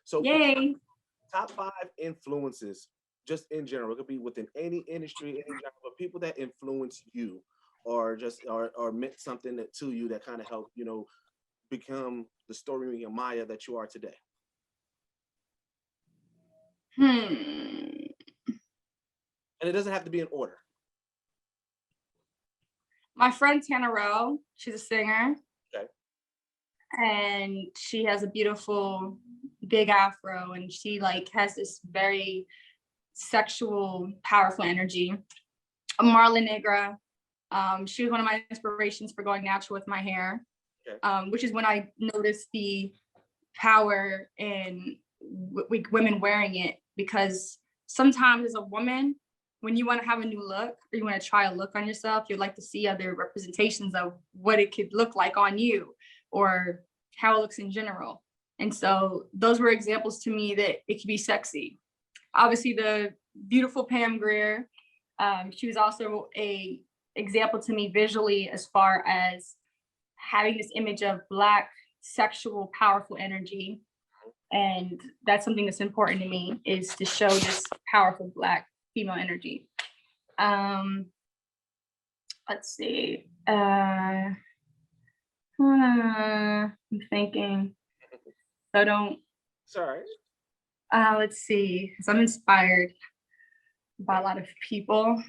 So Yay. top 5 influences, just in general. It could be within any industry, any genre, but people that influence you or just or meant something to you that kind of helped, become the Stormi Maya that you are today. Hmm. And it doesn't have to be in order. My friend Tana Rowe, she's a singer. Okay. And she has a beautiful big afro, and she like has this very sexual, powerful energy. Marla Negra, she was one of my inspirations for going natural with my hair, okay. Which is when I noticed the power in women wearing it, because sometimes as a woman, when you want to have a new look or you want to try a look on yourself, you'd like to see other representations of what it could look like on you or how it looks in general. And so those were examples to me that it could be sexy. Obviously, the beautiful Pam Grier, she was also a example to me visually as far as having this image of Black, sexual, powerful energy. And that's something that's important to me, is to show this powerful Black female energy. Let's see. I'm thinking. So don't. Sorry. Let's see. So I'm inspired by a lot of people.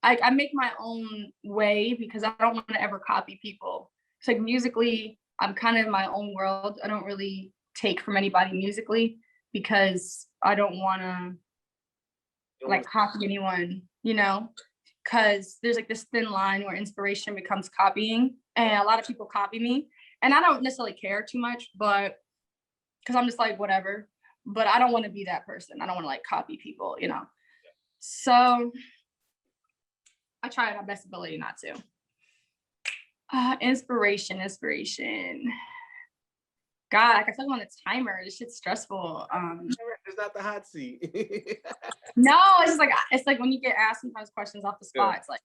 I make my own way because I don't want to ever copy people. It's like musically, I'm kind of in my own world. I don't really take from anybody musically because I don't want to like copy anyone, because there's like this thin line where inspiration becomes copying, and a lot of people copy me, and I don't necessarily care too much, but because I'm just like, whatever, but I don't want to be that person. I don't want to like copy people, So I try my best ability not to. Inspiration. God, I feel like I'm on a timer. This shit's stressful. It's not the hot seat. No, it's like when you get asked sometimes questions off the spot. Yeah. It's like,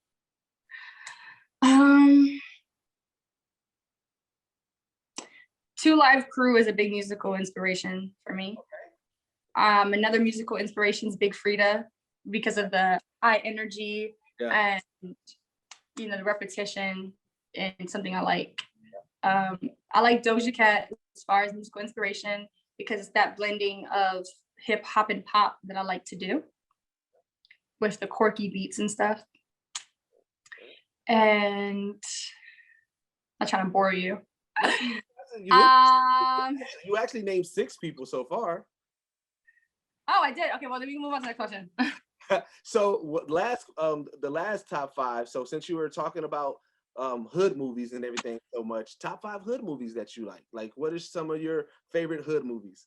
Two Live Crew is a big musical inspiration for me. Okay. Another musical inspiration is Big Frida because of the high energy and the repetition, and something I like. I like Doja Cat as far as musical inspiration because it's that blending of hip hop and pop that I like to do with the quirky beats and stuff. And I'm trying to bore you. You actually named 6 people so far. Oh, I did. Okay, well then we can move on to the next question. So the last top 5. So since you were talking about hood movies and everything so much, top 5 hood movies that you like. Like, what are some of your favorite hood movies?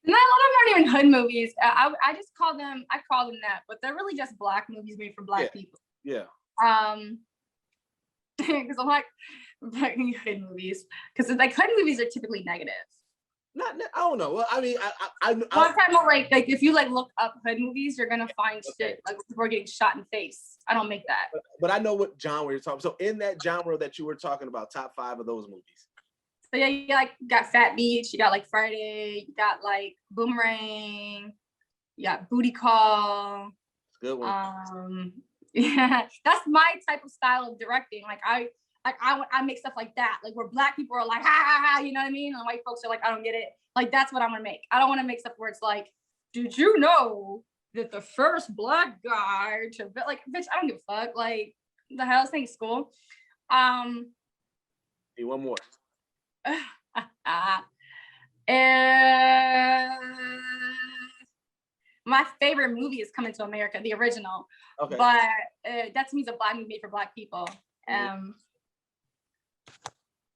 No, a lot of them aren't even hood movies. I just call them that, but they're really just Black movies made for Black people. Yeah. Because I'm like hood movies, because like hood movies are typically negative. I don't know. Well, I mean, I'm talking about like if you like look up hood movies, you're gonna find shit like people getting shot in the face. I don't make that. But I know what genre you're talking. So in that genre that you were talking about, top 5 of those movies. So yeah, you got Fat Beach, you got like Friday, you got like Boomerang, you got Booty Call. It's a good one. Yeah, that's my type of style of directing. Like I make stuff like that, like where Black people are like, ha ha ha, you know what I mean? And white folks are like, I don't get it. Like that's what I'm gonna make. I don't want to make stuff where it's like, did you know that the first Black guy to like, bitch, I don't give a fuck. Like the hell, this thing's school. Hey, one more. My favorite movie is Coming to America, the original. Okay. But that to me is a Black movie made for Black people.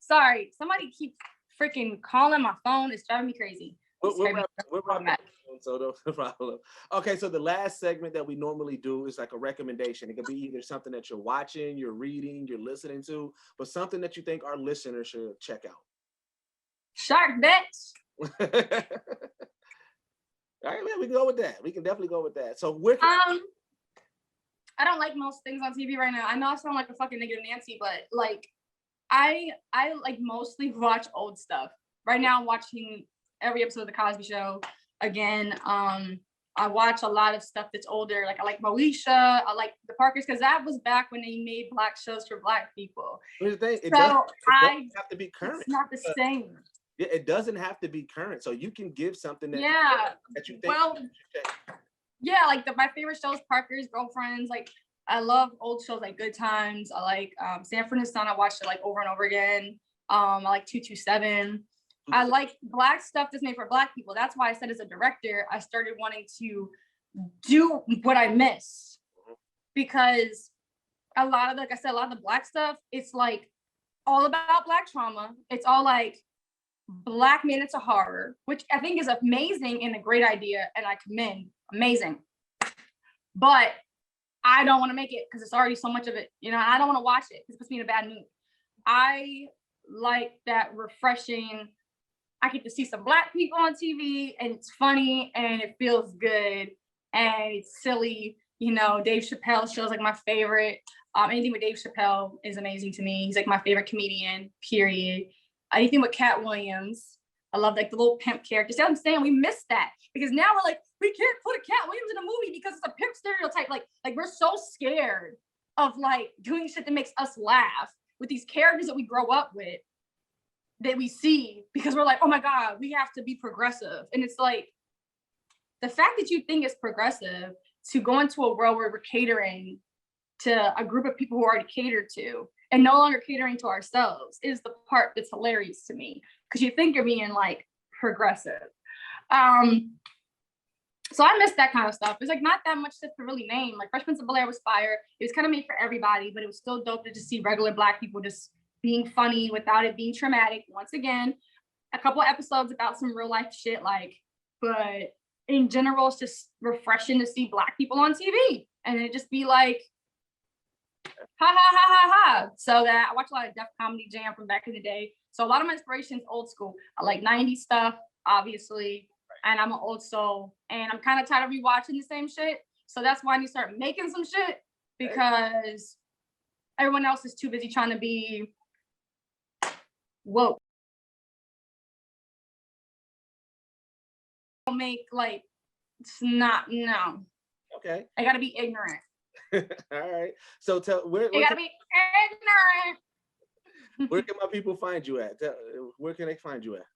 Sorry, somebody keep freaking calling my phone. It's driving me crazy. We're back. So no problem. Okay, so the last segment that we normally do is like a recommendation. It could be either something that you're watching, you're reading, you're listening to, but something that you think our listeners should check out. Shark, bitch. All right, man, we can go with that. We can definitely go with that. So I don't like most things on TV right now. I know I sound like a fucking negative Nancy, but like I like mostly watch old stuff. Right now I'm watching every episode of The Cosby Show. Again, I watch a lot of stuff that's older. Like I like Moesha, I like the Parkers, because that was back when they made Black shows for Black people. Here's the thing, it So doesn't have to be current. It's not the same. Yeah, it doesn't have to be current. So you can give something that that you think. Well, yeah, like my favorite shows, Parker's, Girlfriends. Like I love old shows like Good Times. I like Sanford and Son. I watched it like over and over again. I like 227. I like Black stuff that's made for Black people. That's why I said as a director, I started wanting to do what I miss, because a lot of, like I said, a lot of the Black stuff, it's like all about Black trauma. It's all like Black made into horror, which I think is amazing and a great idea, and I commend. Amazing. But I don't want to make it because it's already so much of it. You know, I don't want to watch it because it puts me in a bad mood. I like that refreshing. I get to see some Black people on TV, and it's funny and it feels good and it's silly. You know, Dave Chappelle shows like my favorite. Anything with Dave Chappelle is amazing to me. He's like my favorite comedian, period. Anything with Cat Williams. I love like the little pimp character. See what I'm saying? We missed that because now we're like, we can't put a Cat Williams in a movie because it's a pimp stereotype. Like we're so scared of like doing shit that makes us laugh with these characters that we grow up with, that we see, because we're like, oh my God, we have to be progressive. And it's like, the fact that you think it's progressive to go into a world where we're catering to a group of people who are already catered to and no longer catering to ourselves is the part that's hilarious to me, because you think you're being like progressive. So I miss that kind of stuff. There's like not that much stuff to really name. Like Fresh Prince of Bel-Air was fire. It was kind of made for everybody, but it was still dope to just see regular Black people just being funny without it being traumatic. Once again, a couple of episodes about some real life shit, like, but in general, it's just refreshing to see Black people on TV and it just be like, ha ha ha ha ha. So that I watch a lot of Def Comedy Jam from back in the day. So a lot of my inspiration is old school. I like 90s stuff, obviously, and I'm an old soul, and I'm kind of tired of rewatching the same shit. So that's why I need to start making some shit, because everyone else is too busy trying to be woke. Make like, it's not, no. Okay. I gotta be ignorant. All right. So tell where You gotta be ignorant. Where can my people find you at? Where can they find you at?